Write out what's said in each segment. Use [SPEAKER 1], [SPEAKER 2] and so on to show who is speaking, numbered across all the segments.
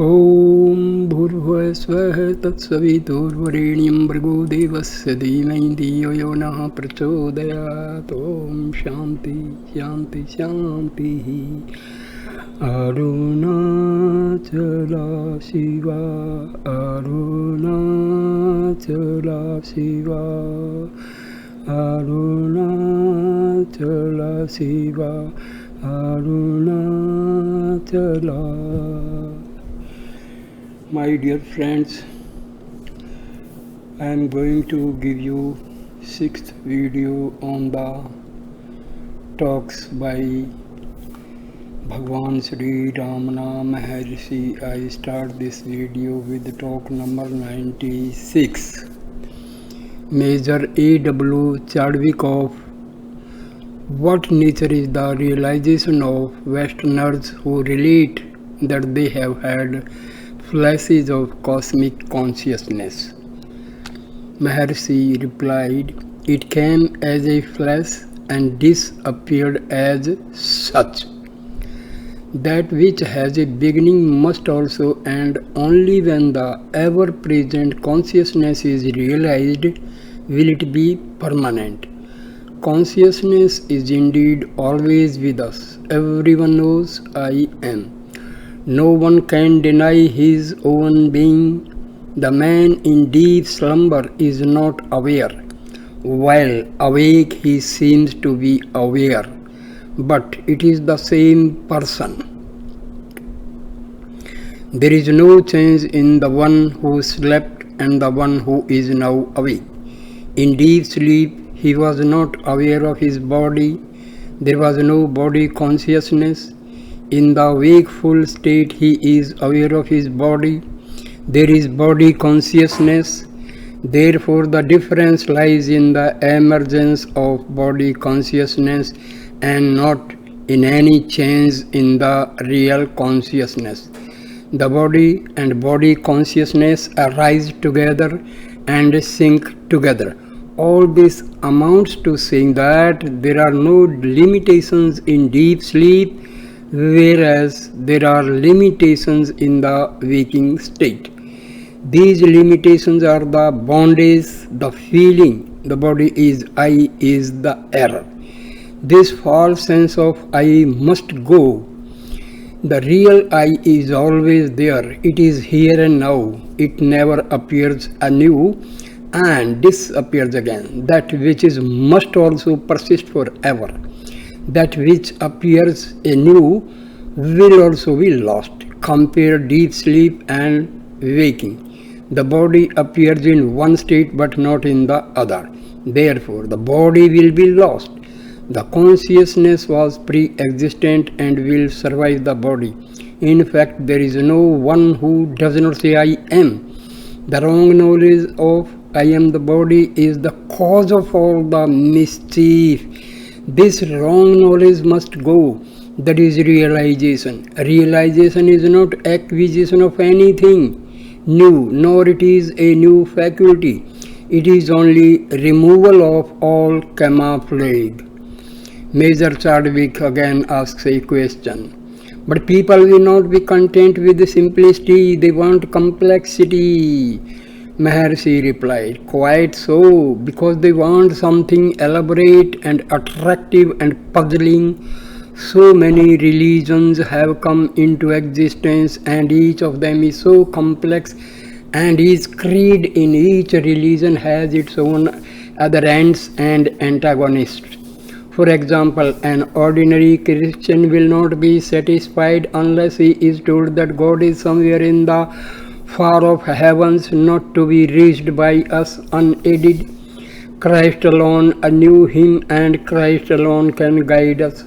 [SPEAKER 1] ॐ भूर्भुवः स्वः तत्सवितुर्वरेण्यं भर्गो देवस्य धीमहि धियो यो नः प्रचोदयात्। ॐ शान्ति शान्ति शान्तिः। Arunachala Shiva Arunachala Shiva Arunachala Shiva Arunachala. My dear friends, I am going to give you sixth video on the talks by Bhagwan Sri Ramana Maharshi. I start this video with talk number 96. Major A.W. Chadwick of What Nature is the Realization of Westerners who relate that they have had flashes of cosmic consciousness. Maharshi replied, "It came as a flash and disappeared as such. That which has a beginning must also end. Only when the ever-present consciousness is realized will it be permanent. Consciousness is indeed always with us. Everyone knows I am. No one can deny his own being. The man in deep slumber is not aware. While awake he seems to be aware, but it is the same person. There is no change in the one who slept and the one who is now awake. In deep sleep he was not aware of his body. There was no body consciousness. In the wakeful state he is aware of his body. There is body consciousness. Therefore the difference lies in the emergence of body consciousness and not in any change in the real consciousness. The body and body consciousness arise together and sink together. All this amounts to saying that there are no limitations in deep sleep, whereas there are limitations in the waking state. These limitations are the bondage, the feeling the body is I is the error. This false sense of I must go. The real I is always there. It is here and now. It never appears anew and disappears again. That which is must also persist forever. That which appears anew will also be lost. Compare deep sleep and waking. The body appears in one state but not in the other. Therefore, the body will be lost. The consciousness was pre-existent and will survive the body. In fact, there is no one who does not say I am. The wrong knowledge of I am the body is the cause of all the mischief. This wrong knowledge must go. That is realization. Realization is not acquisition of anything new, nor it is a new faculty. It is only removal of all camouflage. Major Chadwick again asks a question. But people will not be content with the simplicity, they want complexity. Maharshi replied, quite so, because they want something elaborate and attractive and puzzling. So many religions have come into existence and each of them is so complex and each creed in each religion has its own adherents and antagonists. For example, an ordinary Christian will not be satisfied unless he is told that God is somewhere in the far off heavens, not to be reached by us unaided. Christ alone knew him and Christ alone can guide us.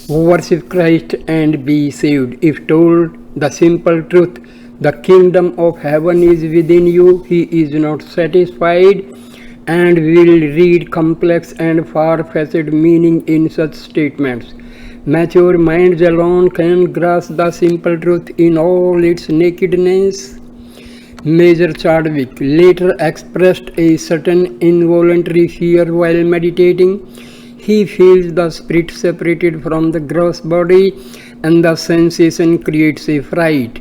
[SPEAKER 1] Worship Christ and be saved. If told the simple truth, the kingdom of heaven is within you, he is not satisfied and will read complex and far-fetched meaning in such statements. Mature minds alone can grasp the simple truth in all its nakedness. Major Chadwick later expressed a certain involuntary fear while meditating. He feels the spirit separated from the gross body and the sensation creates a fright.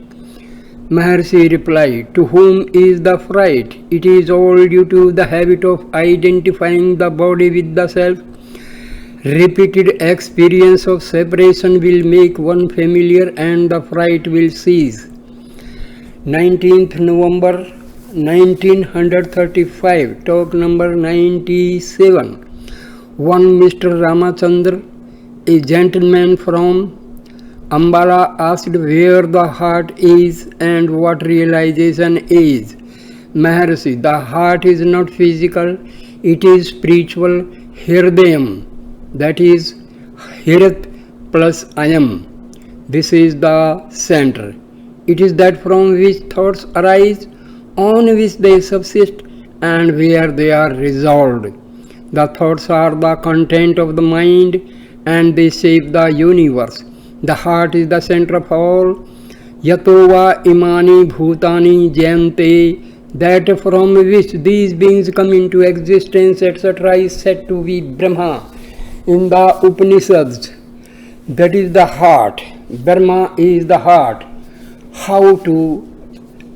[SPEAKER 1] Maharshi replied, to whom is the fright? It is all due to the habit of identifying the body with the self. Repeated experience of separation will make one familiar and the fright will cease. 19th November 1935, talk number 97. One Mr. Ramachandra, a gentleman from Ambala, asked where the heart is and what realization is. Maharshi, the heart is not physical, it is spiritual Hirdayam, that is Hirat plus Ayam. This is the center. It is that from which thoughts arise, on which they subsist, and where they are resolved. The thoughts are the content of the mind, and they shape the universe. The heart is the center of all. Yatova imani bhutani jayante, that from which these beings come into existence, etc., is said to be Brahma in the Upanishads. That is the heart. Brahma is the heart. How to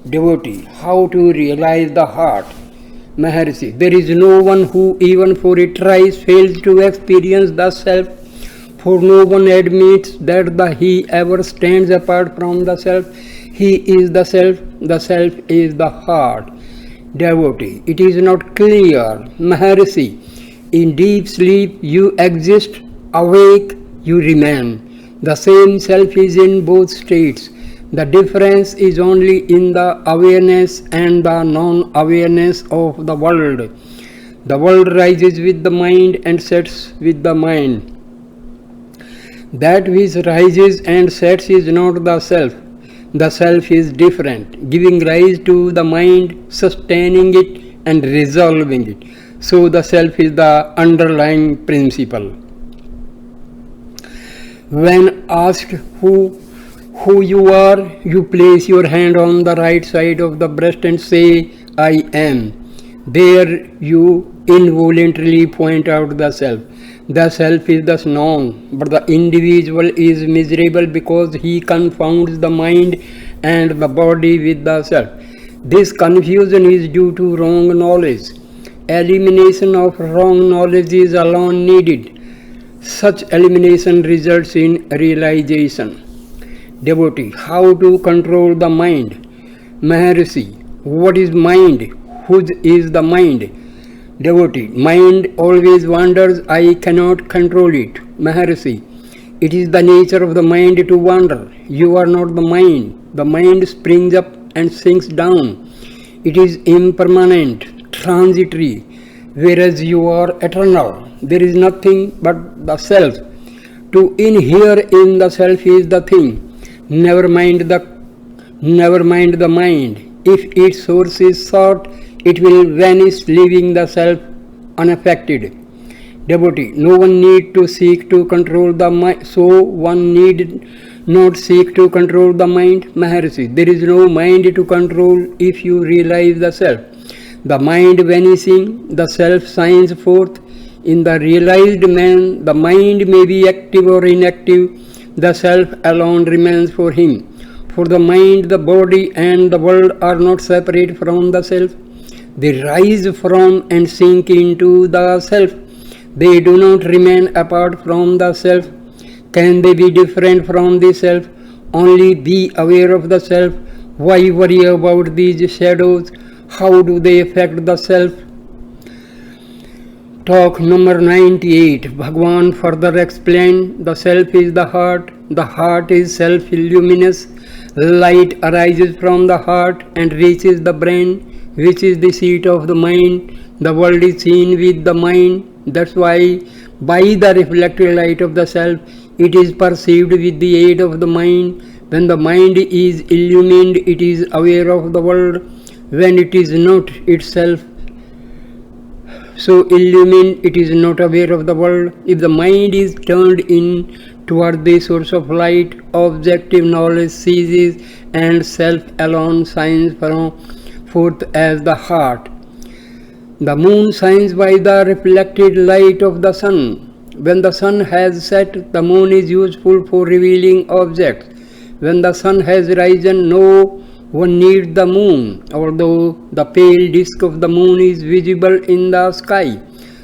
[SPEAKER 1] devotee, how to realize the heart? Maharshi, there is no one who even for a trice fails to experience the self, for no one admits that the he ever stands apart from the self. He is the self is the heart. Devotee, it is not clear. Maharshi, in deep sleep you exist, awake you remain. The same self is in both states. The difference is only in the awareness and the non-awareness of the world. The world rises with the mind and sets with the mind. That which rises and sets is not the self. The self is different, giving rise to the mind, sustaining it and resolving it. So the self is the underlying principle. When asked who you are, you place your hand on the right side of the breast and say, I am. There you involuntarily point out the self. The self is thus known, but the individual is miserable because he confounds the mind and the body with the self. This confusion is due to wrong knowledge. Elimination of wrong knowledge is alone needed. Such elimination results in realization. Devotee, how to control the mind? Maharshi, what is mind? Whose is the mind? Devotee, mind always wanders, I cannot control it. Maharshi, it is the nature of the mind to wander. You are not the mind. The mind springs up and sinks down. It is impermanent, transitory, whereas you are eternal. There is nothing but the self. To inhere in the self is the thing. Never mind the mind. If its source is sought, it will vanish, leaving the self unaffected. Devotee, no one need to seek to control the mind, so one need not seek to control the mind. Maharshi, there is no mind to control if you realize the self. The mind vanishing, the self shines forth. In the realized man, the mind may be active or inactive, the self alone remains for him. For the mind, the body and the world are not separate from the self. They rise from and sink into the self. They do not remain apart from the self. Can they be different from the self? Only be aware of the self. Why worry about these shadows? How do they affect the self? Talk number 98. Bhagwan further explained, the self is the heart is self-luminous, light arises from the heart and reaches the brain, which is the seat of the mind. The world is seen with the mind, that's why by the reflected light of the self, it is perceived with the aid of the mind. When the mind is illumined, it is aware of the world. When it is not itself so illumined, it is not aware of the world. If the mind is turned in toward the source of light, objective knowledge ceases and self alone shines forth as the heart. The moon shines by the reflected light of the sun. When the sun has set, the moon is useful for revealing objects. When the sun has risen, no one needs the moon, although the pale disk of the moon is visible in the sky.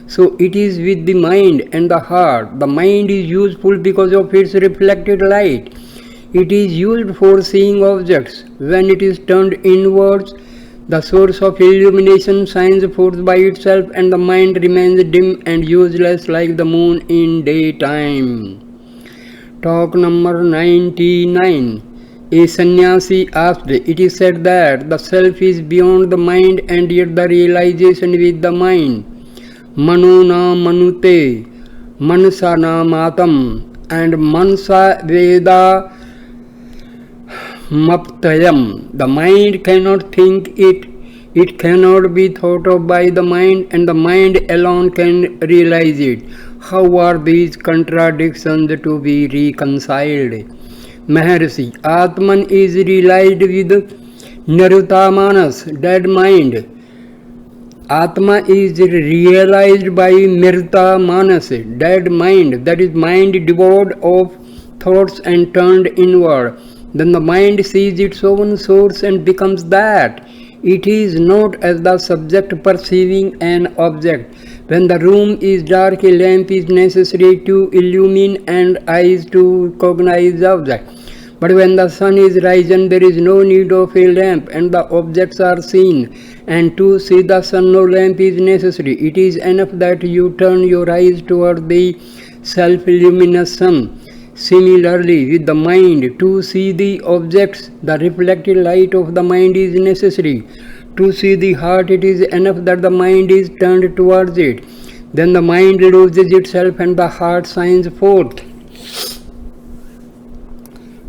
[SPEAKER 1] So it is with the mind and the heart. The mind is useful because of its reflected light. It is used for seeing objects. When it is turned inwards, the source of illumination shines forth by itself, and the mind remains dim and useless like the moon in daytime. Talk number 99. A sannyasi asked, it is said that the self is beyond the mind and yet the realization with the mind. Mano na manute, mansa na matam, and mansa veda maptayam. The mind cannot think it cannot be thought of by the mind, and the mind alone can realize it. How are these contradictions to be reconciled? Maharshi, Atman is realized with Nirvita Manas, dead mind. Atma is realized by Nirvita Manas, dead mind, that is mind devoid of thoughts and turned inward. Then the mind sees its own source and becomes that. It is not as the subject perceiving an object. When the room is dark, a lamp is necessary to illumine and eyes to cognize the object. But when the sun is risen, there is no need of a lamp, and the objects are seen. And to see the sun, no lamp is necessary. It is enough that you turn your eyes toward the self-luminous sun. Similarly, with the mind, to see the objects, the reflected light of the mind is necessary. To see the heart, it is enough that the mind is turned towards it. Then the mind loses itself and the heart shines forth.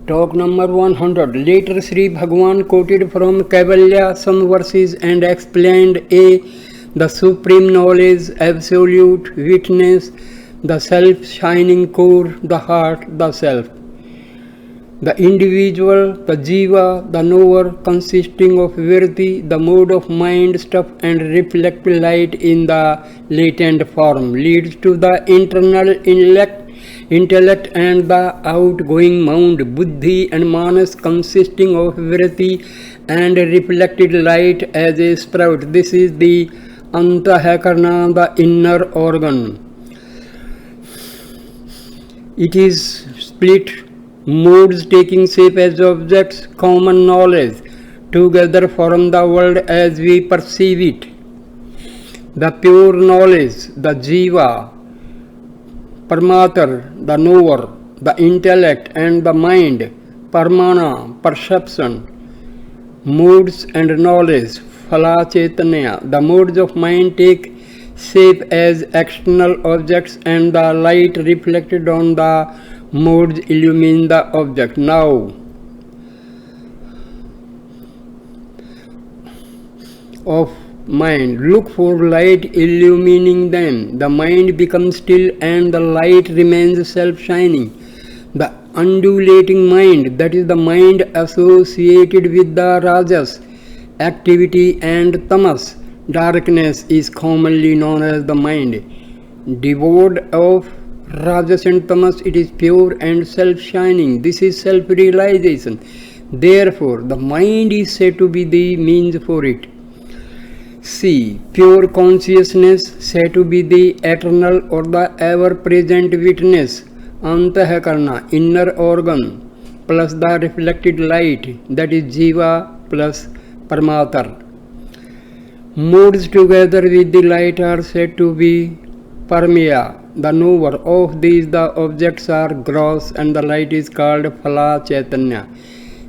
[SPEAKER 1] Talk number 100. Later Sri Bhagavan quoted from Kaivalya some verses and explained the supreme knowledge, absolute witness, the self-shining core, the heart, the self. The individual, the jiva, the knower, consisting of virti, the mode of mind, stuff and reflected light in the latent form, leads to the internal intellect and the outgoing mind, buddhi and manas, consisting of virti and reflected light as a sprout. This is the antahakarana, the inner organ. It is split modes taking shape as objects, common knowledge, together form the world as we perceive it. The pure knowledge, the jiva, paramatar, the knower, the intellect and the mind, parmana, perception, moods and knowledge, phala chaitanya. The modes of mind take shape as external objects and the light reflected on the modes illumine the object. Now, of mind, look for light illumining them. The mind becomes still and the light remains self-shining. The undulating mind, that is the mind associated with the rajas, activity and tamas, darkness, is commonly known as the mind. Devoid of rajas and tamas, it is pure and self-shining. This is self-realization. Therefore, the mind is said to be the means for it. C. Pure consciousness, said to be the eternal or the ever-present witness, antahakarana, inner organ, plus the reflected light, that is jiva plus paramatar. Modes together with the light are said to be parmeya, the knower. Of these the objects are gross and the light is called phala chaitanya.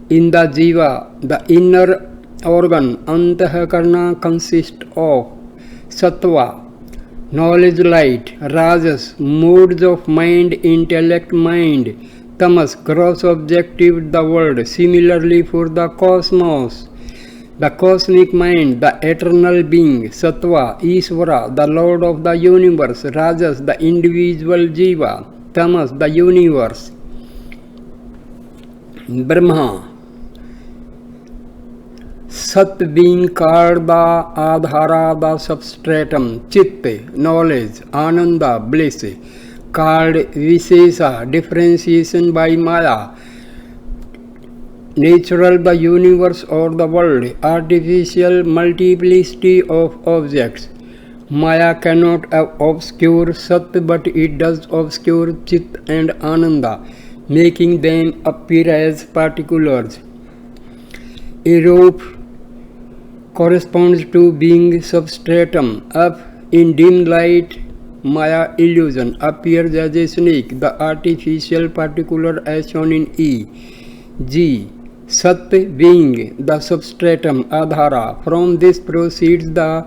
[SPEAKER 1] In the jiva, the inner organ, antahakarana, consists of sattva, knowledge light, rajas, modes of mind, intellect mind, tamas, gross objective, the world. Similarly for the cosmos, the cosmic mind, the eternal being, sattva, Ishvara, the Lord of the universe, rajas, the individual jiva, tamas, the universe, Brahma, Sat being called the Adhara, the substratum, Chitta, knowledge, Ananda, bliss, called Vishesha, differentiation by Maya, natural the universe or the world, artificial multiplicity of objects. Maya cannot obscure Sat, but it does obscure Chit and Ananda, making them appear as particulars. A rope corresponds to being substratum. Up in dim light, Maya illusion appears as a snake, the artificial particular as shown in E. G. Sat being the substratum, Adhara. From this proceeds the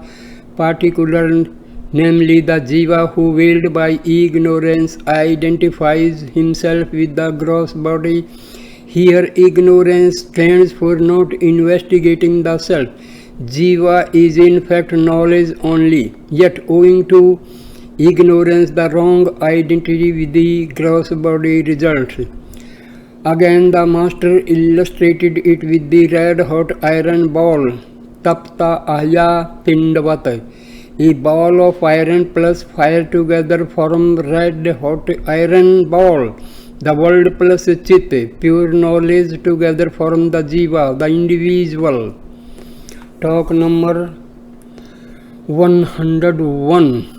[SPEAKER 1] particular, namely the Jiva who, veiled by ignorance, identifies himself with the gross body. Here ignorance stands for not investigating the self. Jiva is in fact knowledge only, yet owing to ignorance the wrong identity with the gross body results. Again the master illustrated it with the red hot iron ball, tapta ahya pindvat. A ball of iron plus fire together form red hot iron ball. The world plus chit, pure knowledge together form the jiva, the individual. Talk number 101.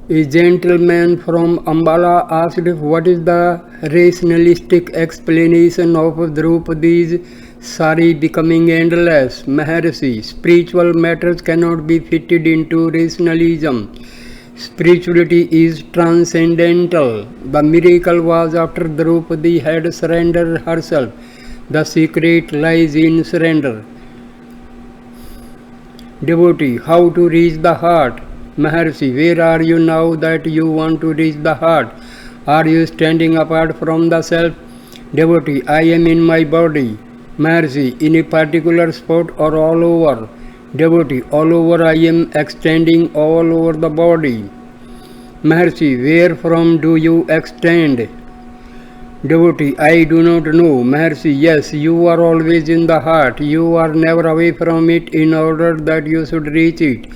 [SPEAKER 1] A gentleman from Ambala asked what is the rationalistic explanation of Draupadi's sari becoming endless. Maharshi, spiritual matters cannot be fitted into rationalism. Spirituality is transcendental. The miracle was after Draupadi had surrendered herself. The secret lies in surrender. Devotee, how to reach the heart? Maharshi, where are you now that you want to reach the heart? Are you standing apart from the self? Devotee, I am in my body. Maharshi, in a particular spot or all over? Devotee, all over I am extending all over the body. Maharshi, where from do you extend? Devotee, I do not know. Maharshi, yes, you are always in the heart. You are never away from it in order that you should reach it.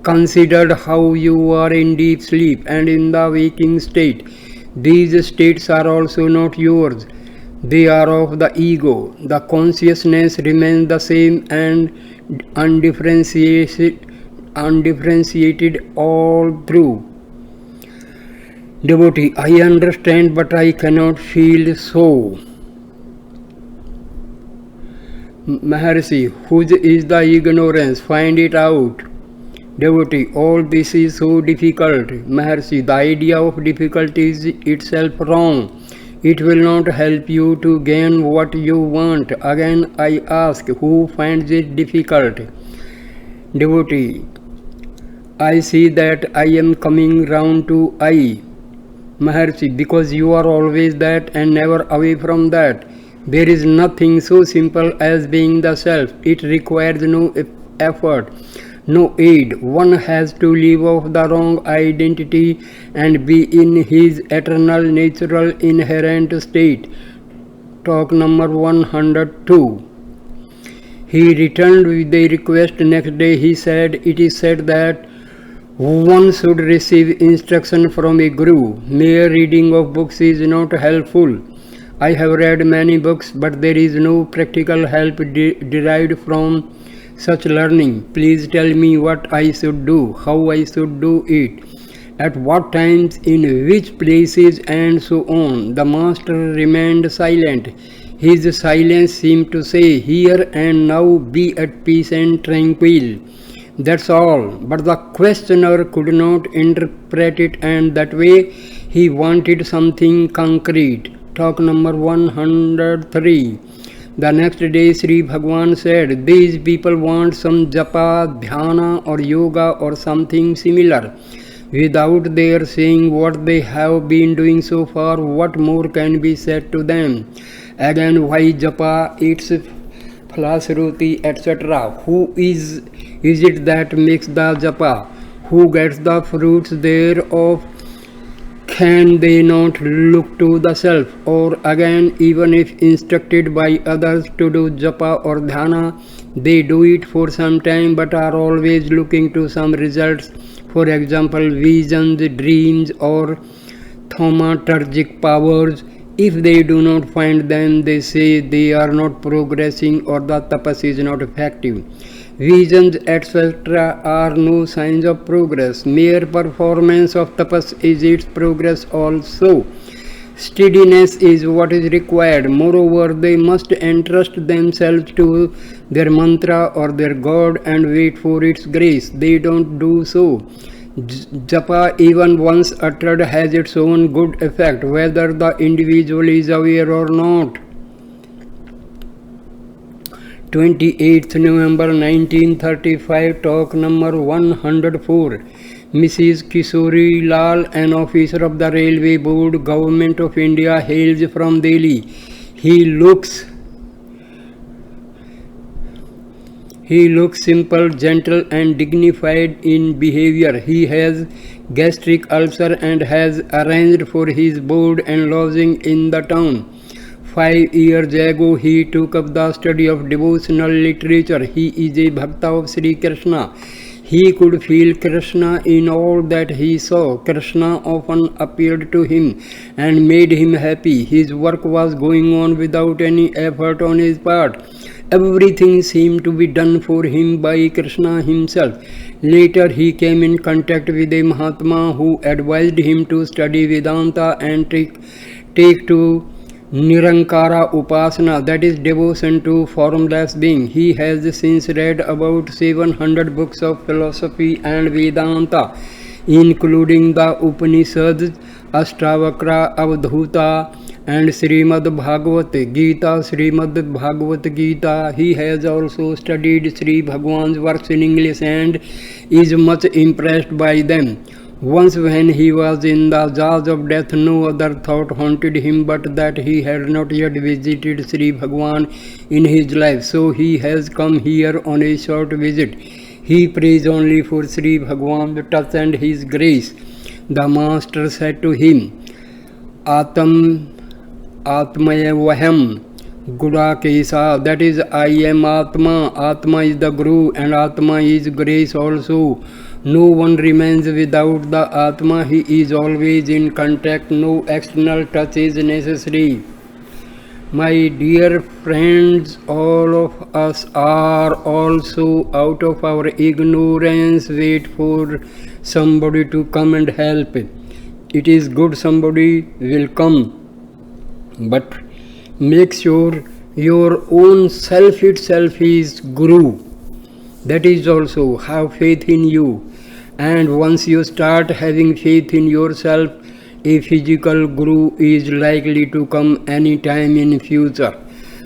[SPEAKER 1] Consider how you are in deep sleep and in the waking state. These states are also not yours. They are of the ego. The consciousness remains the same and undifferentiated all through. Devotee, I understand, but I cannot feel so. Maharshi, whose is the ignorance? Find it out. Devotee, all this is so difficult. Maharshi, the idea of difficulty is itself wrong. It will not help you to gain what you want. Again I ask, who finds it difficult? Devotee, I see that I am coming round to I. Maharshi, because you are always that and never away from that. There is nothing so simple as being the self. It requires no effort, no aid. One has to leave off the wrong identity and be in his eternal, natural, inherent state. Talk number 102. He returned with a request. Next day he said, it is said that one should receive instruction from a guru. Mere reading of books is not helpful. I have read many books, but there is no practical help derived from such learning. Please tell me what I should do, how I should do it, at what times, in which places, and so on. The master remained silent. His silence seemed to say, here and now be at peace and tranquil. That's all. But the questioner could not interpret it, and that way he wanted something concrete. Talk number 103. The next day Sri Bhagwan said, these people want some japa, dhyana or yoga or something similar. Without their saying what they have been doing so far, what more can be said to them? Again, why japa, its Phalasruti, etc. Who is it that makes the japa? Who gets the fruits thereof? Can they not look to the self? Or again, even if instructed by others to do japa or dhyana, they do it for some time but are always looking to some results. For example, visions, dreams or thaumaturgic powers. If they do not find them, they say they are not progressing or the tapas is not effective. Visions, etc., are no signs of progress. Mere performance of tapas is its progress also. Steadiness is what is required. Moreover, they must entrust themselves to their mantra or their God and wait for its grace. They don't do so. Japa, even once uttered, has its own good effect, whether the individual is aware or not. 28th November 1935, talk number 104. Mrs. Kishori Lal, an officer of the Railway Board, Government of India, hails from Delhi. He looks simple, gentle and dignified in behavior. He has gastric ulcer and has arranged for his board and lodging in the town. 5 years ago, he took up the study of devotional literature. He is a bhakta of Sri Krishna. He could feel Krishna in all that he saw. Krishna often appeared to him and made him happy. His work was going on without any effort on his part. Everything seemed to be done for him by Krishna himself. Later he came in contact with a Mahatma who advised him to study Vedanta and take to Nirankara Upasana, that is devotion to formless being. He has since read about 700 books of philosophy and Vedanta, including the Upanishads, Ashtavakra, Avadhuta, and Srimad Bhagavad Gita. Srimad Bhagavad Gita. He has also studied Sri Bhagwan's works in English and is much impressed by them. Once when he was in the jaws of death, no other thought haunted him but that he had not yet visited Sri Bhagwan in his life. So he has come here on a short visit. He prays only for Sri Bhagwan's touch and his grace. The master said to him, Atmaya Vaham Gura Kesa, that is, I am Atma. Atma is the Guru and Atma is grace also. No one remains without the Atma. He is always in contact. No external touch is necessary. My dear friends, all of us are also out of our ignorance. Wait for somebody to come and help. It is good somebody will come, but make sure your own self itself is Guru. That is also, have faith in you. And once you start having faith in yourself, a physical Guru is likely to come any time in future.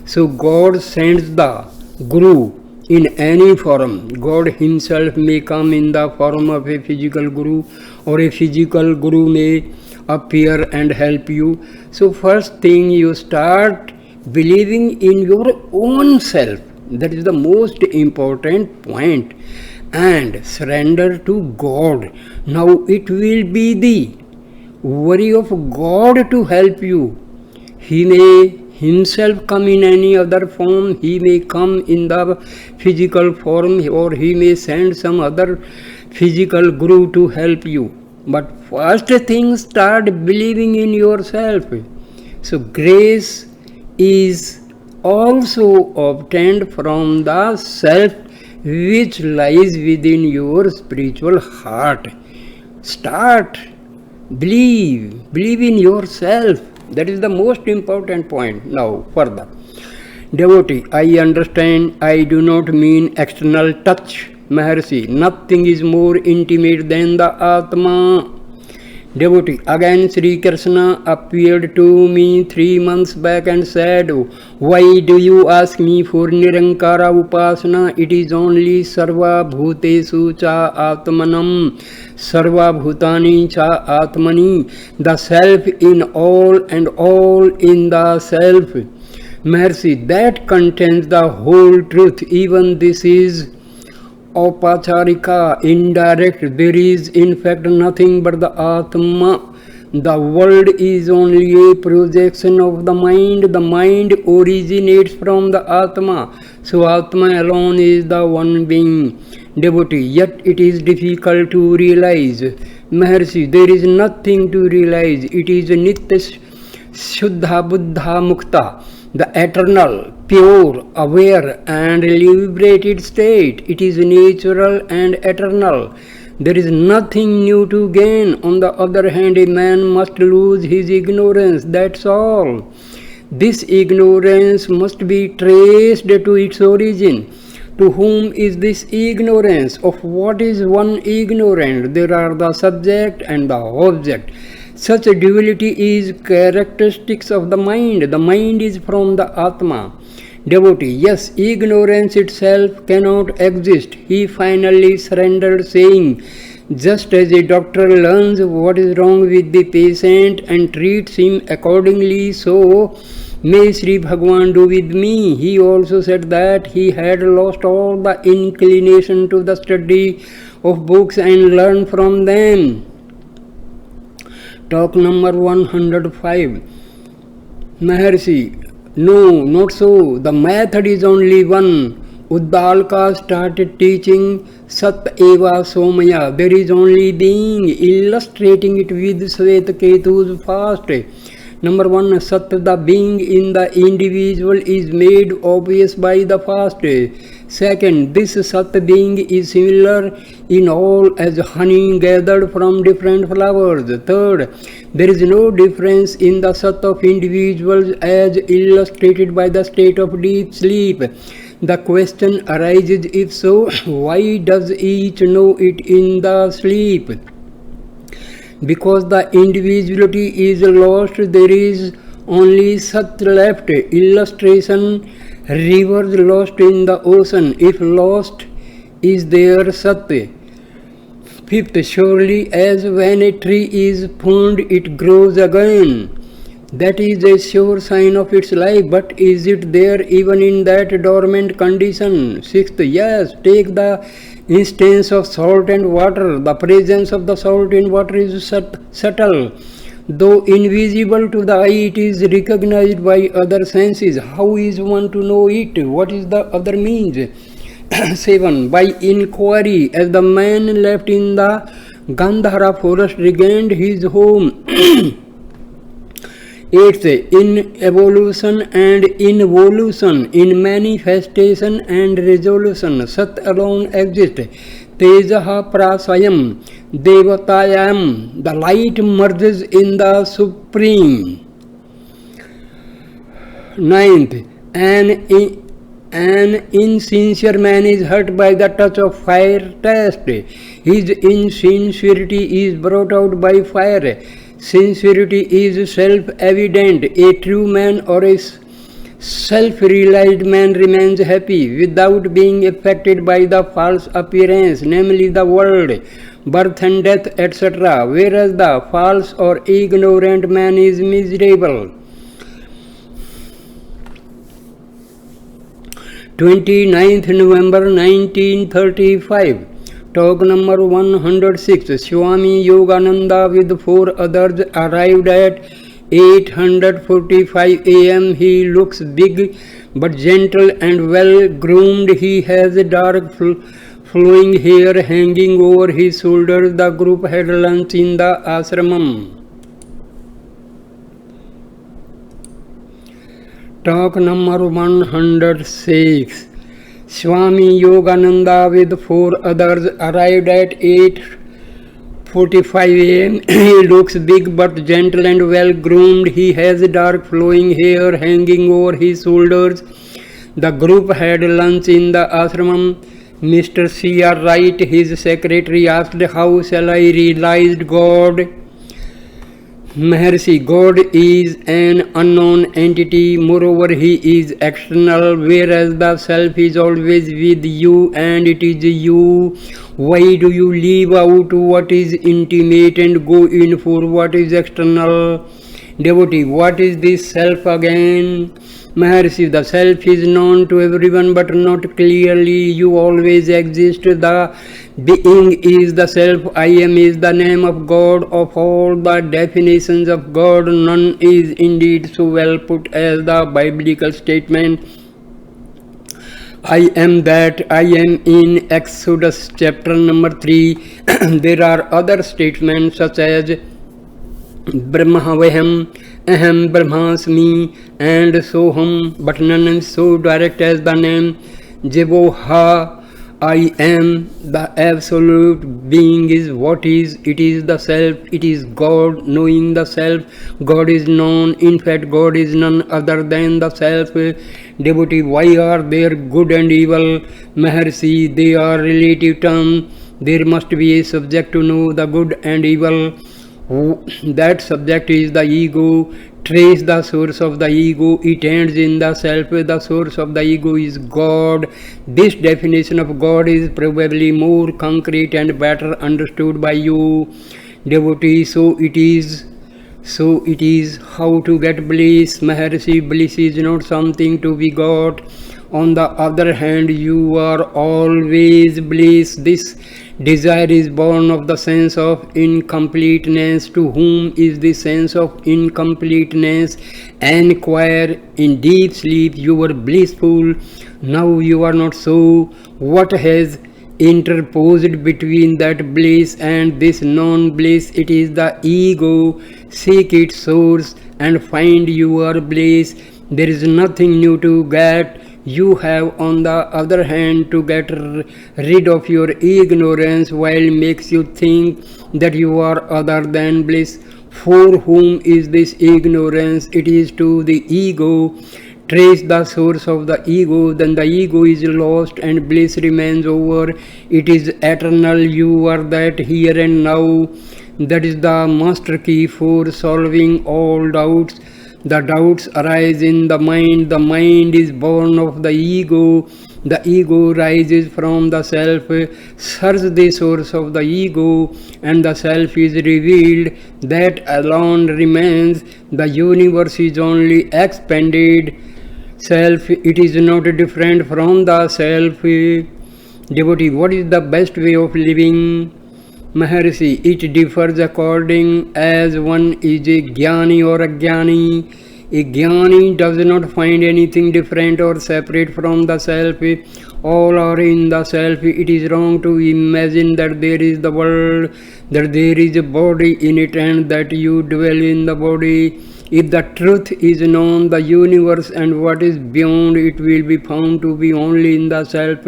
[SPEAKER 1] So God sends the Guru in any form. God himself may come in the form of a physical Guru, or a physical Guru may appear and help you. So first thing, you start believing in your own self. That is the most important point. And surrender to God. Now it will be the worry of God to help you. He may himself come in any other form. He may come in the physical form, or he may send some other physical Guru to help you. But first thing, start believing in yourself. So grace is also obtained from the self which lies within your spiritual heart. Start, believe in yourself. That is the most important point. Now further, devotee, I understand, I do not mean external touch, Maharshi. Nothing is more intimate than the Atma. Devotee, again Sri Krishna appeared to me 3 months back and said, why do you ask me for Nirankara Upasana? It is only Sarva Bhutesu Cha Atmanam, Sarva Bhutani Cha Atmani, the self in all and all in the self. Maharshi, that contains the whole truth. Even this is Aupacharika, indirect. There is in fact nothing but the Atma. The world is only a projection of the mind. The mind originates from the Atma. So Atma alone is the one being. Devotee, yet it is difficult to realize. Maharshi, there is nothing to realize. It is Nitya Shuddha Buddha Mukta, the eternal, pure, aware and liberated state. It is natural and eternal. There is nothing new to gain. On the other hand, a man must lose his ignorance, that's all. This ignorance must be traced to its origin. To whom is this ignorance? Of what is one ignorant? There are the subject and the object. Such a duality is characteristics of the mind. The mind is from the Atma. Devotee, yes, ignorance itself cannot exist. He finally surrendered, saying, just as a doctor learns what is wrong with the patient and treats him accordingly, so may Sri Bhagavan do with me. He also said that he had lost all the inclination to the study of books and learn from them. Talk number 105. Maharshi, no, not so. The method is only one. Uddalaka started teaching Sat Eva Somaya. There is only being, illustrating it with Swetaketu's fast. Number 1, Sat, the being in the individual, is made obvious by the fast. Second, this Sat being is similar in all as honey gathered from different flowers. Third, there is no difference in the Sat of individuals as illustrated by the state of deep sleep. The question arises, if so, why does each know it in the sleep? Because the individuality is lost, there is only Sat left. Illustration, rivers lost in the ocean. If lost, is there Sat? Fifth, surely as when a tree is pruned, it grows again. That is a sure sign of its life, but is it there even in that dormant condition? Sixth, yes, take the instance of salt and water. The presence of the salt in water is subtle. Though invisible to the eye, it is recognized by other senses. How is one to know it? What is the other means? 7. By inquiry, as the man left in the Gandhara forest regained his home. 8. In evolution and involution, in manifestation and resolution, Sat alone exists. Tejaha prasayam devatayam, the light merges in the supreme. 9th, an insincere man is hurt by the touch of fire test. His insincerity is brought out by fire. Sincerity is self-evident. A true man or a self-realized man remains happy without being affected by the false appearance, namely the world, birth and death, etc., whereas the false or ignorant man is miserable. 29th November 1935. Talk number 106. Swami Yogananda with 4 others arrived at 8:45 a.m. He looks big but gentle and well groomed. He has dark flowing hair hanging over his shoulders. The group had lunch in the ashramam. Talk number 106. Swami Yogananda with 4 others arrived at 8:45 a.m. He looks big but gentle and well groomed. He has dark flowing hair hanging over his shoulders. The group had lunch in the ashramam. Mr. C.R. Wright, his secretary, asked, how shall I realize God? Maharshi, God is an unknown entity. Moreover, He is external, whereas the self is always with you and it is you. Why do you leave out what is intimate and go in for what is external? Devotee, what is this self again? Maharshi, the self is known to everyone but not clearly. You always exist. The being is the self. I am is the name of God. Of all the definitions of God, none is indeed so well put as the biblical statement, I am that I am, in Exodus chapter number 3. There are other statements such as Brahmavaham Aham Brahmasmi and Soham, but none is so direct as the name Jevoha. I am, the absolute being is what is, it is the self, it is God, knowing the self, God is known, in fact God is none other than the self. Devotee, why are there good and evil? Maharshi, they are relative terms, there must be a subject to know the good and evil. That subject is the ego. Trace the source of the ego, it ends in the self. The source of the ego is God. This definition of God is probably more concrete and better understood by you, devotee. So it is how to get bliss. Maharshi, bliss is not something to be got. On the other hand, you are always bliss. This desire is born of the sense of incompleteness. To whom is the sense of incompleteness? Enquire. In deep sleep you were blissful. Now you are not so. What has interposed between that bliss and this non-bliss? It is the ego. Seek its source and find your bliss. There is nothing new to get. You have, on the other hand, to get rid of your ignorance, while makes you think that you are other than bliss. For whom is this ignorance? It is to the ego. Trace the source of the ego, then the ego is lost and bliss remains over. It is eternal. You are that here and now. That is the master key for solving all doubts. The doubts arise in the mind is born of the ego rises from the self. Search the source of the ego and the self is revealed. That alone remains. The universe is only expanded self, it is not different from the self. Devotee, what is the best way of living? Maharshi, it differs according as one is a jnani or a jnani. A jnani does not find anything different or separate from the self. All are in the self. It is wrong to imagine that there is the world, that there is a body in it and that you dwell in the body. If the truth is known, the universe and what is beyond it will be found to be only in the self.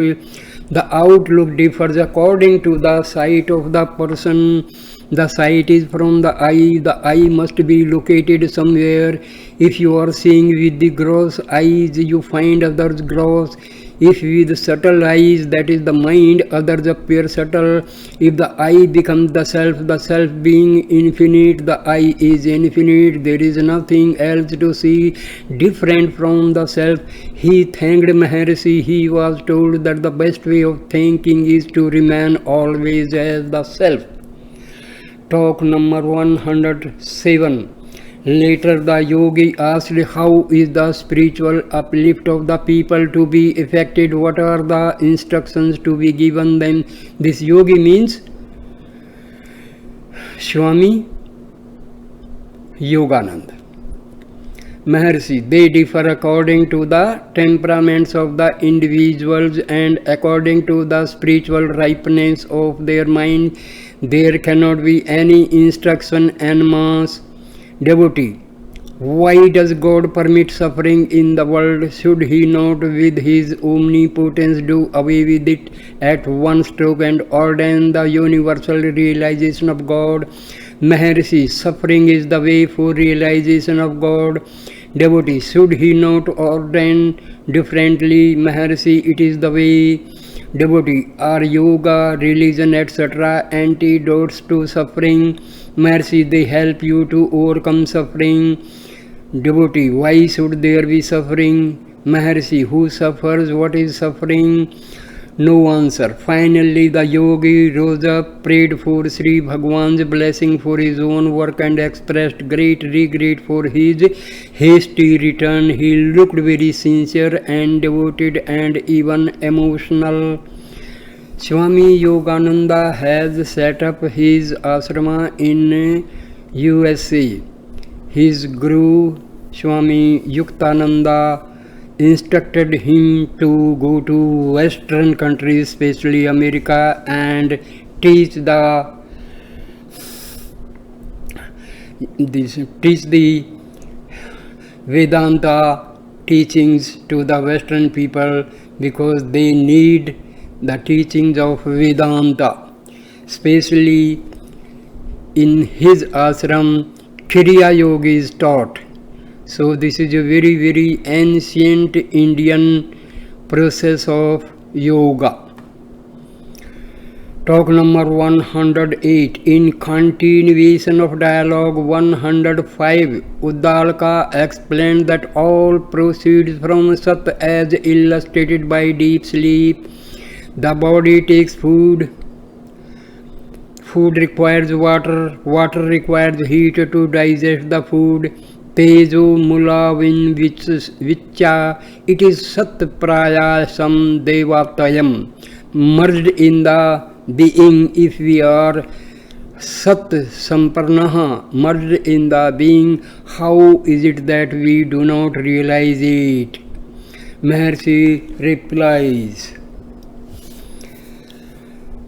[SPEAKER 1] The outlook differs according to the sight of the person. The sight is from the eye. The eye must be located somewhere. If you are seeing with the gross eyes, you find others gross. If with subtle eyes, that is the mind, others appear subtle. If the I becomes the self being infinite, the I is infinite. There is nothing else to see different from the self. He thanked Maharshi. He was told that the best way of thinking is to remain always as the self. Talk number 107. Later the yogi asked, how is the spiritual uplift of the people to be effected? What are the instructions to be given them? This yogi means Swami Yogananda. Maharshi, they differ according to the temperaments of the individuals and according to the spiritual ripeness of their mind. There cannot be any instruction en masse. Devotee, why does God permit suffering in the world? Should He not with His omnipotence do away with it at one stroke and ordain the universal realization of God? Maharshi, suffering is the way for realization of God. Devotee, should He not ordain differently? Maharshi, it is the way. Devotee, are yoga, religion, etc. antidotes to suffering? Maharshi, they help you to overcome suffering. Devotee, why should there be suffering? Maharshi, who suffers? What is suffering? No answer. Finally, the yogi rose up, prayed for Sri Bhagwan's blessing for his own work and expressed great regret for his hasty return. He looked very sincere and devoted and even emotional. Swami Yogananda has set up his ashrama in USA. His guru Swami Yuktananda instructed him to go to Western countries, especially America, and teach the Vedanta teachings to the Western people because they need the teachings of Vedanta. Especially in his ashram, Kriya Yoga is taught. So this is a very, very ancient Indian process of yoga. Talk number 108. In continuation of dialogue 105, Uddalaka explained that all proceeds from Sat as illustrated by deep sleep. The body takes food. Food requires water. Water requires heat to digest the food. Tejo mula in vicha. It is Sat prayasam devatayam. Merged in the being. If we are Sat Samparnaha, merged in the being, how is it that we do not realize it? Maharshi replies,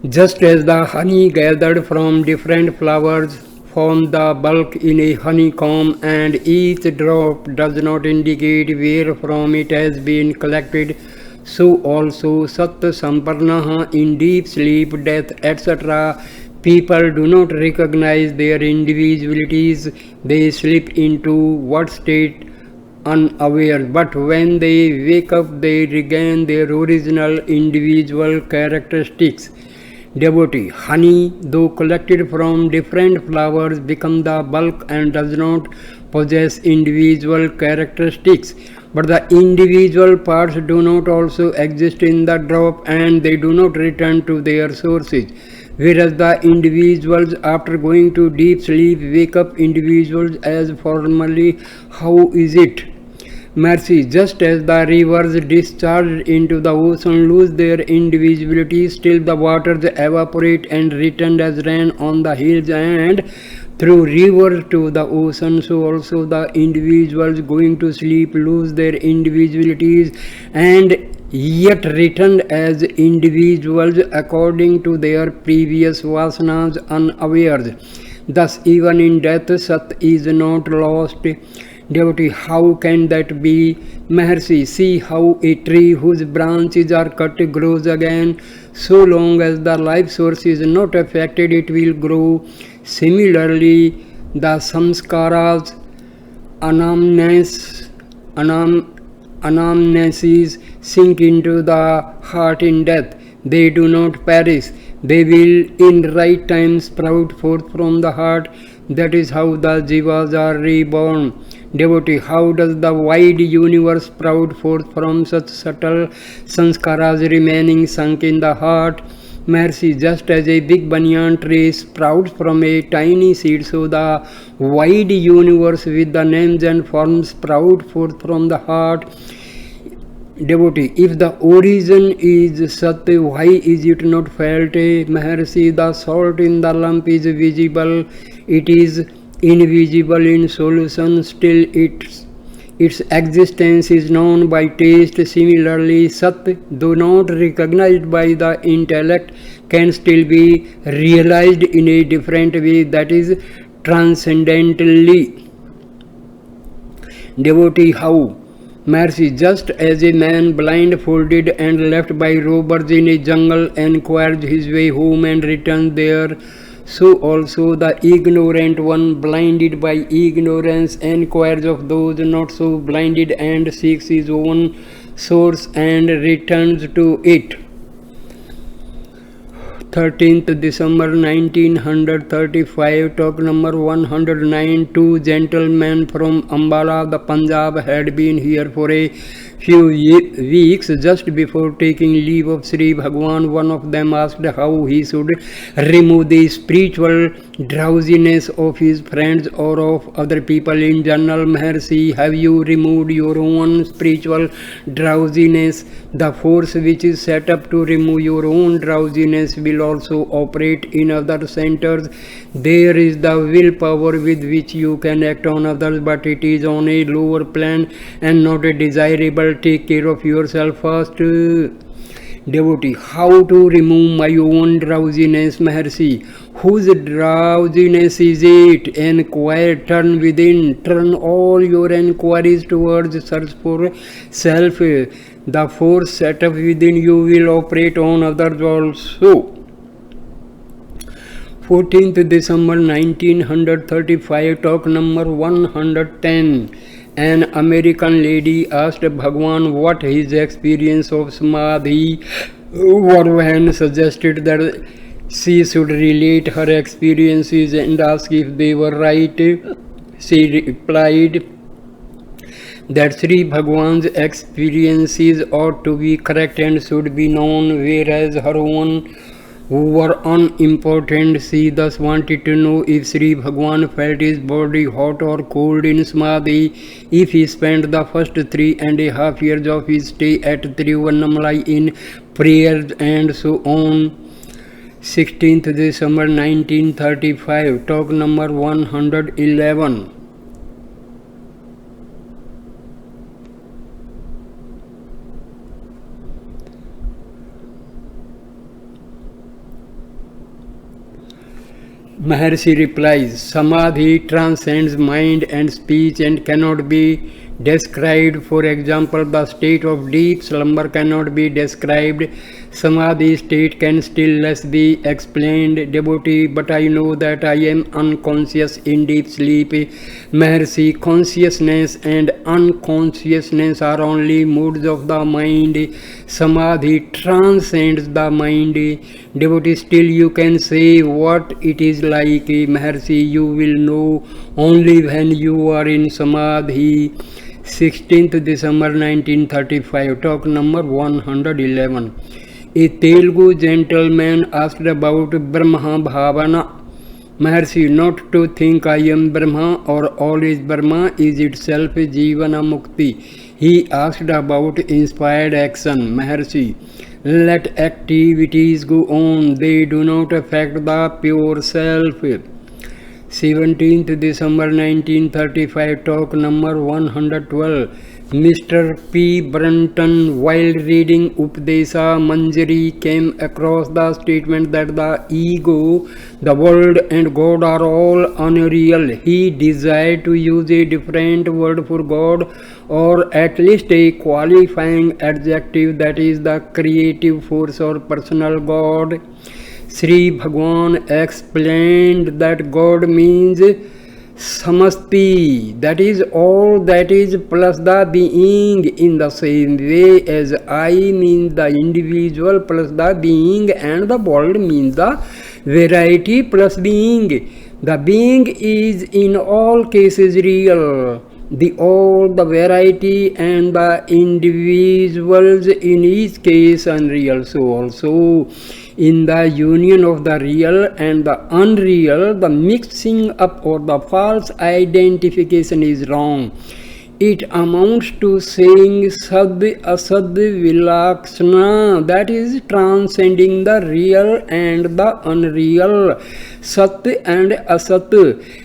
[SPEAKER 1] just as the honey gathered from different flowers form the bulk in a honeycomb, and each drop does not indicate where from it has been collected, so also Sat Samparnaha, in deep sleep, death, etc., people do not recognize their individualities. They slip into what state unaware, but when they wake up they regain their original individual characteristics. Devotee, honey, though collected from different flowers, become the bulk and does not possess individual characteristics. But the individual parts do not also exist in the drop, and they do not return to their sources. Whereas the individuals, after going to deep sleep, wake up individuals as formerly. How is it? Mercy, just as the rivers discharged into the ocean lose their individuality, still the waters evaporate and return as rain on the hills and through rivers to the ocean, so also the individuals going to sleep lose their individualities and yet returned as individuals according to their previous vasanas unawares. Thus even in death Sat is not lost. Devotee, how can that be? Maharshi, see how a tree whose branches are cut grows again. So long as the life source is not affected, it will grow. Similarly, the samskaras, anamnesis sink into the heart in death. They do not perish. They will in right time sprout forth from the heart. That is how the jivas are reborn. Devotee, how does the wide universe sprout forth from such subtle sanskaras remaining sunk in the heart? Mercy, just as a big banyan tree sprouts from a tiny seed, so the wide universe with the names and forms sprout forth from the heart. Devotee, if the origin is Sat, why is it not felt? Maharshi, the salt in the lump is visible. It is invisible in solution, still its existence is known by taste. Similarly, Sat, though not recognized by the intellect, can still be realized in a different way, that is, transcendentally. Devotee, how? Mercy, just as a man blindfolded and left by robbers in a jungle inquires his way home and returns there, so also the ignorant one, blinded by ignorance, inquires of those not so blinded and seeks his own source and returns to it. 13th December 1935, talk number 109. Two gentlemen from Ambala, the Punjab, had been here for a few weeks. Just before taking leave of Sri Bhagwan, one of them asked how he should remove the spiritual drowsiness of his friends or of other people in general. Maharshi, have you removed your own spiritual drowsiness? The force which is set up to remove your own drowsiness will also operate in other centers. There is the willpower with which you can act on others, but it is on a lower plan and not a desirable. Take care of yourself first. Devotee, how to remove my own drowsiness? Maharshi, whose drowsiness is it? Enquire, turn within, turn all your enquiries towards search for self. The force set up within you will operate on others also. 14th December 1935, talk number 110. An American lady asked Bhagwan what his experience of Samadhi were when suggested that she should relate her experiences and ask if they were right. She replied that Sri Bhagwan's experiences ought to be correct and should be known, whereas her own were unimportant. She thus wanted to know if Sri Bhagwan felt his body hot or cold in Samadhi, if he spent the first 3.5 years of his stay at Tiruvannamalai in prayers, and so on. 16th December 1935, talk number 111. Maharshi replies, Samadhi transcends mind and speech and cannot be described. For example, the state of deep slumber cannot be described. Samadhi state can still less be explained. Devotee, but I know that I am unconscious in deep sleep. Maharshi, consciousness and unconsciousness are only moods of the mind. Samadhi transcends the mind. Devotee, still you can say what it is like. Maharshi, you will know only when you are in Samadhi. 16th December 1935, talk number 111. A Telugu gentleman asked about Brahma Bhavana. Maharshi, not to think I am Brahma or all is Brahma is itself Jivana Mukti. He asked about inspired action. Maharshi, let activities go on, they do not affect the pure self. 17th December 1935, talk number 112. Mr. P. Brunton, while reading Upadesha Manjari, came across the statement that the ego, the world and God are all unreal. He desired to use a different word for God, or at least a qualifying adjective, that is the creative force or personal God. Sri Bhagwan explained that God means Samasti, that is all that is plus the being, in the same way as I means the individual plus the being and the world means the variety plus being. The being is in all cases real, the variety and the individuals in each case unreal. So also in the union of the real and the unreal, the mixing up or the false identification is wrong. It amounts to saying Sad Asad Vilakshana, that is transcending the real and the unreal, Sat and Asat.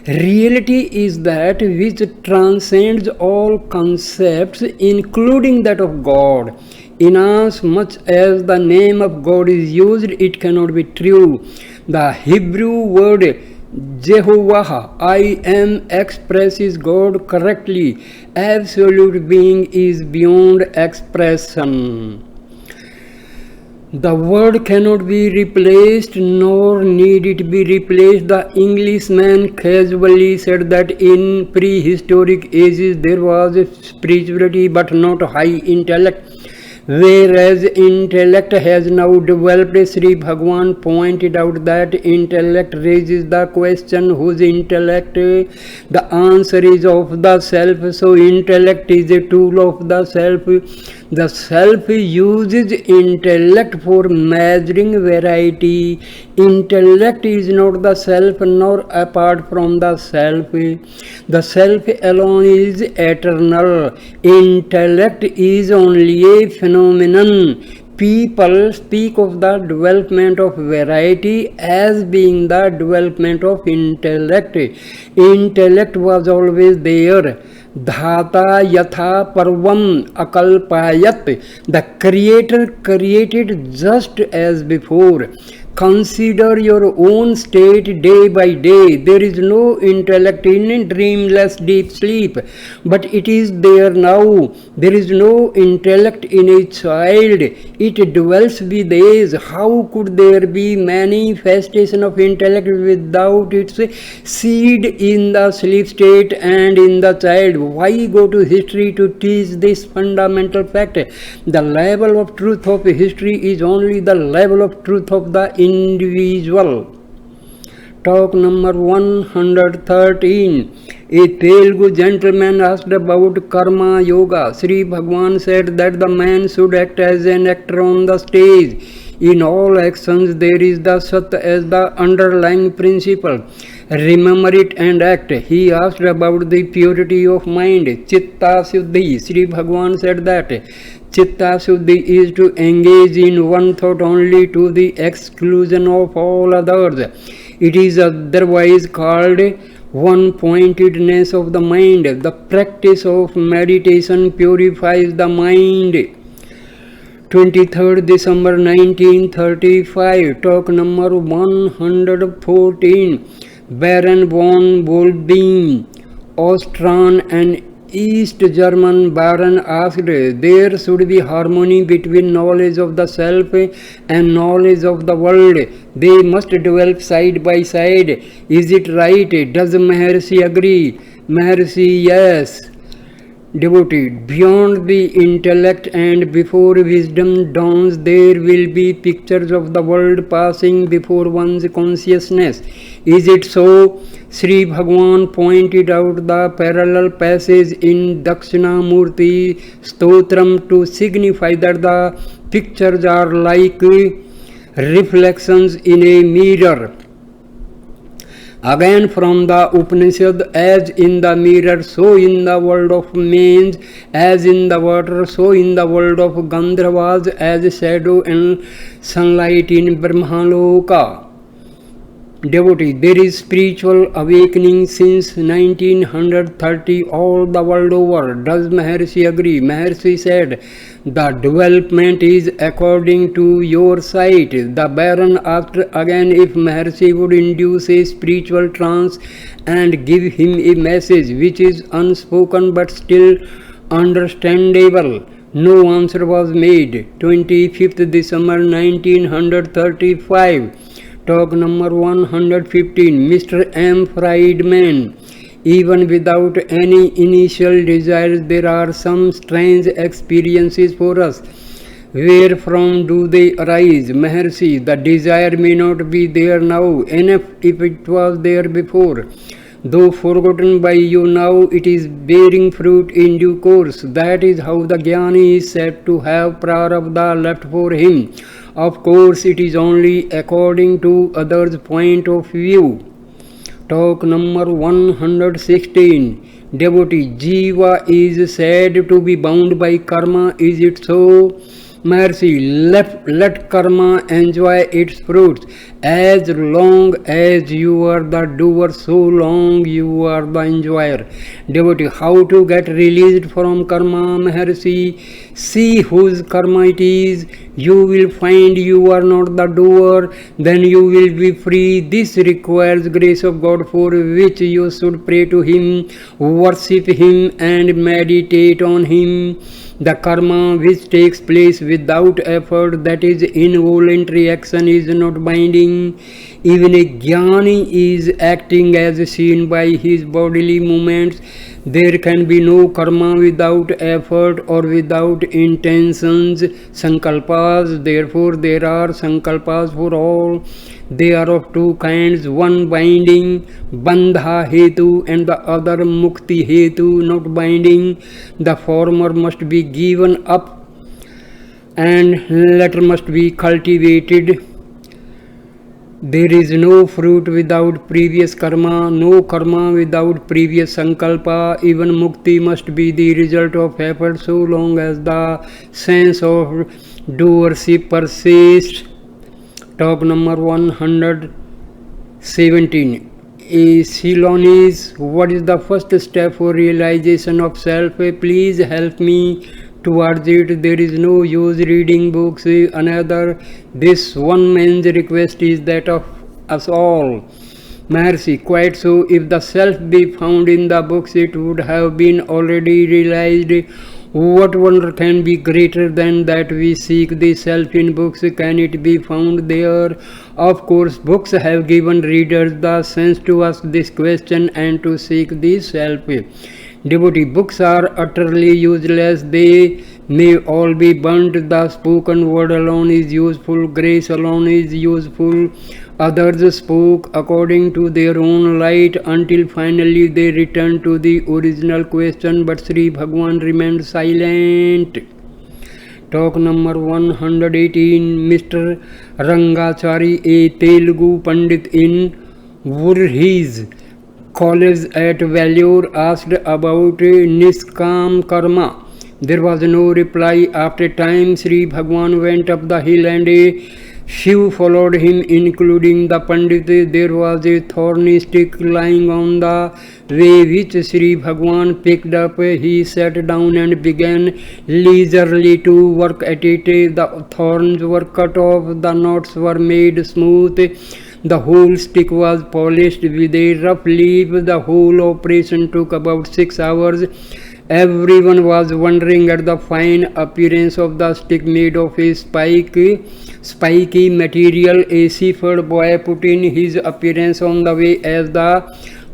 [SPEAKER 1] Reality is that which transcends all concepts, including that of God. Inasmuch as the name of God is used, it cannot be true. The Hebrew word Jehovah, I am, expresses God correctly. Absolute being is beyond expression. The word cannot be replaced, nor need it be replaced. The Englishman casually said that in prehistoric ages there was spirituality but not high intellect, whereas intellect has now developed. Sri Bhagwan pointed out that intellect raises the question, whose intellect? The answer is of the self. So intellect is a tool of the self. The self uses intellect for measuring variety. Intellect is not the self nor apart from the self. The self alone is eternal. Intellect is only a phenomenon. People speak of the development of variety as being the development of intellect. Intellect was always there. Dhata yatha parvam akalpayat. The Creator created just as before. Consider your own state day by day. There is no intellect in dreamless deep sleep, but it is there now. There is no intellect in a child. It dwells with age. How could there be manifestation of intellect without its seed in the sleep state and in the child? Why go to history to teach this fundamental fact? The level of truth of history is only the level of truth of the individual. Talk number 113. A Telugu gentleman asked about karma yoga. Sri Bhagwan said that the man should act as an actor on the stage. In all actions there is the Sat as the underlying principle. Remember it and act. He asked about the purity of mind. Chitta Shuddhi. Sri Bhagwan said that Chitta Shuddhi is to engage in one thought only to the exclusion of all others. It is otherwise called one-pointedness of the mind. The practice of meditation purifies the mind. 23rd December 1935. Talk number 114. Baron von Bolbein, Austrian and East German baron, asked, there should be harmony between knowledge of the self and knowledge of the world. They must develop side by side. Is it right? Does Maharshi agree? Maharshi, yes. Devotee, beyond the intellect and before wisdom dawns, there will be pictures of the world passing before one's consciousness. Is it so? Sri Bhagwan pointed out the parallel passage in Dakshinamurti Stotram to signify that the pictures are like reflections in a mirror. Again from the Upanishad, as in the mirror, so in the world of mains, as in the water, so in the world of Gandharvas, as shadow and sunlight in Brahmaloka. Devotee, there is spiritual awakening since 1930 all the world over. Does Maharshi agree? Maharshi said, the development is according to your sight. The Baron asked again if Maharshi would induce a spiritual trance and give him a message which is unspoken but still understandable. No answer was made. 25th December 1935. Talk number 115. Mr. M. Friedman. Even without any initial desires, there are some strange experiences for us. Where from do they arise? Maharshi, the desire may not be there now, enough if it was there before. Though forgotten by you now, it is bearing fruit in due course. That is how the Jnani is said to have prarabdha left for him. Of course, it is only according to others' point of view. Talk number 116. Devotee, Jiva is said to be bound by karma. Is it so? Maharshi, let karma enjoy its fruits. As long as you are the doer, so long you are the enjoyer. Devotee, how to get released from karma? Maharshi, see whose karma it is. You will find you are not the doer, then you will be free. This requires grace of God, for which you should pray to Him, worship Him and meditate on Him. The karma which takes place without effort, that is involuntary action, is not binding. Even a Jnani is acting as seen by his bodily movements. There can be no karma without effort or without intentions, sankalpas. Therefore, there are sankalpas for all. They are of two kinds, one binding, bandha hetu, and the other mukti hetu, not binding. The former must be given up and latter must be cultivated. There is no fruit without previous karma, no karma without previous sankalpa. Even mukti must be the result of effort so long as the sense of doership persists. Talk number 117. A Ceylonese, what is the first step for realization of self? Please help me towards it. There is no use reading books. Another, this one man's request is that of us all. Mercy, quite so. If the self be found in the books, it would have been already realized. What wonder can be greater than that we seek the self in books? Can it be found there? Of course, books have given readers the sense to ask this question and to seek the self. Devotee, books are utterly useless. They may all be burnt. The spoken word alone is useful. Grace alone is useful. Others spoke according to their own light until finally they returned to the original question, but Sri Bhagwan remained silent. Talk number 118. Mr. Rangachari, a Telugu Pandit in Voorhees College at Vellore, asked about Niskam Karma. There was no reply. After a time, Sri Bhagwan went up the hill and a Shiv followed him, including the Pandit. There was a thorny stick lying on the way, which Sri Bhagwan picked up. He sat down and began leisurely to work at it. The thorns were cut off, the knots were made smooth. The whole stick was polished with a rough leaf. The whole operation took about 6 hours. Everyone was wondering at the fine appearance of the stick made of a spiky material. A seafood boy put in his appearance on the way. As the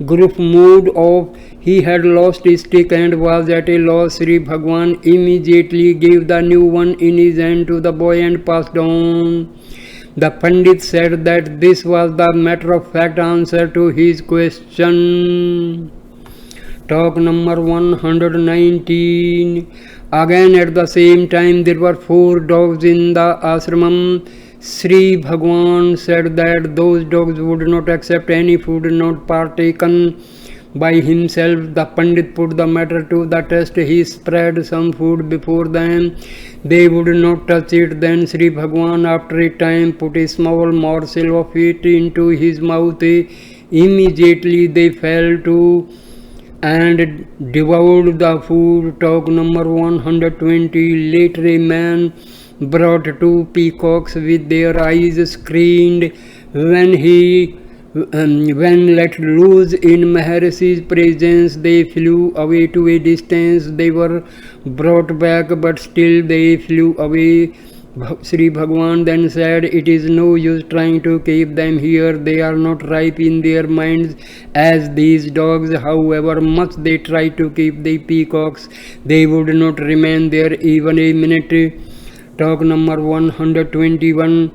[SPEAKER 1] group moved off, he had lost his stick and was at a loss. Sri Bhagwan immediately gave the new one in his hand to the boy and passed on. The Pandit said that this was the matter-of-fact answer to his question. Talk number 119. Again at the same time there were 4 dogs in the ashramam. Sri Bhagwan said that those dogs would not accept any food not partaken by himself. The Pandit put the matter to the test. He spread some food before them. They would not touch it. Then Sri Bhagwan after a time put a small morsel of it into his mouth. Immediately they fell to and devoured the food. Talk number 120. Later a man brought 2 peacocks with their eyes screened. When let loose in Maharishi's presence, they flew away to a distance. They were brought back, but still they flew away. Sri Bhagwan then said, it is no use trying to keep them here. They are not ripe in their minds as these dogs. However much they try to keep the peacocks, they would not remain there even a minute. Talk number 121.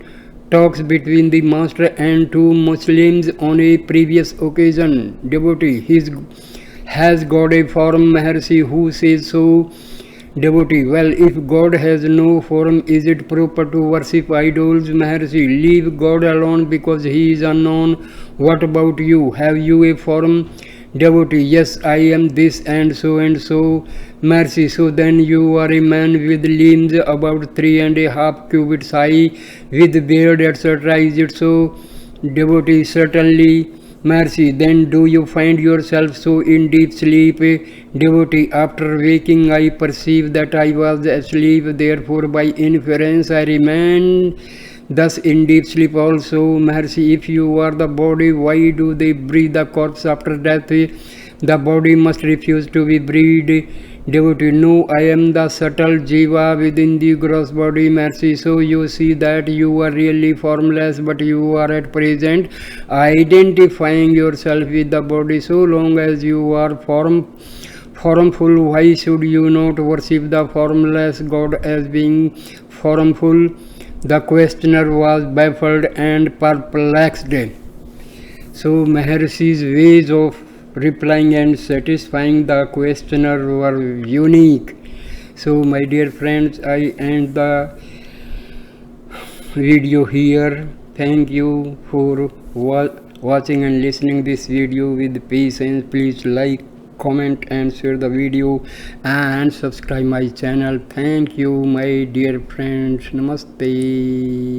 [SPEAKER 1] Talks between the master and 2 Muslims on a previous occasion. Devotee, has God a form? Maharshi, who says so? Devotee, well, if God has no form, is it proper to worship idols? Maharshi, leave God alone because he is unknown. What about you? Have you a form? Devotee, yes, I am this and so and so. Mercy, so then you are a man with limbs about 3.5 cubits high, with beard, etc. Is it so? Devotee, certainly. Mercy, then do you find yourself so in deep sleep? Devotee, after waking I perceived that I was asleep, therefore by inference I remained thus in deep sleep also. Mercy, if you are the body, why do they breathe the corpse after death? The body must refuse to be breathed. Devotee, no, I am the subtle jiva within the gross body. Mercy, so you see that you are really formless, but you are at present identifying yourself with the body. So long as you are formful, why should you not worship the formless God as being formful? The questioner was baffled and perplexed. So Maharishi's ways of replying and satisfying the questioner were unique. So my dear friends, I end the video here. Thank you for watching and listening this video with patience. Please like, comment and share the video and subscribe my channel. Thank you my dear friends. Namaste.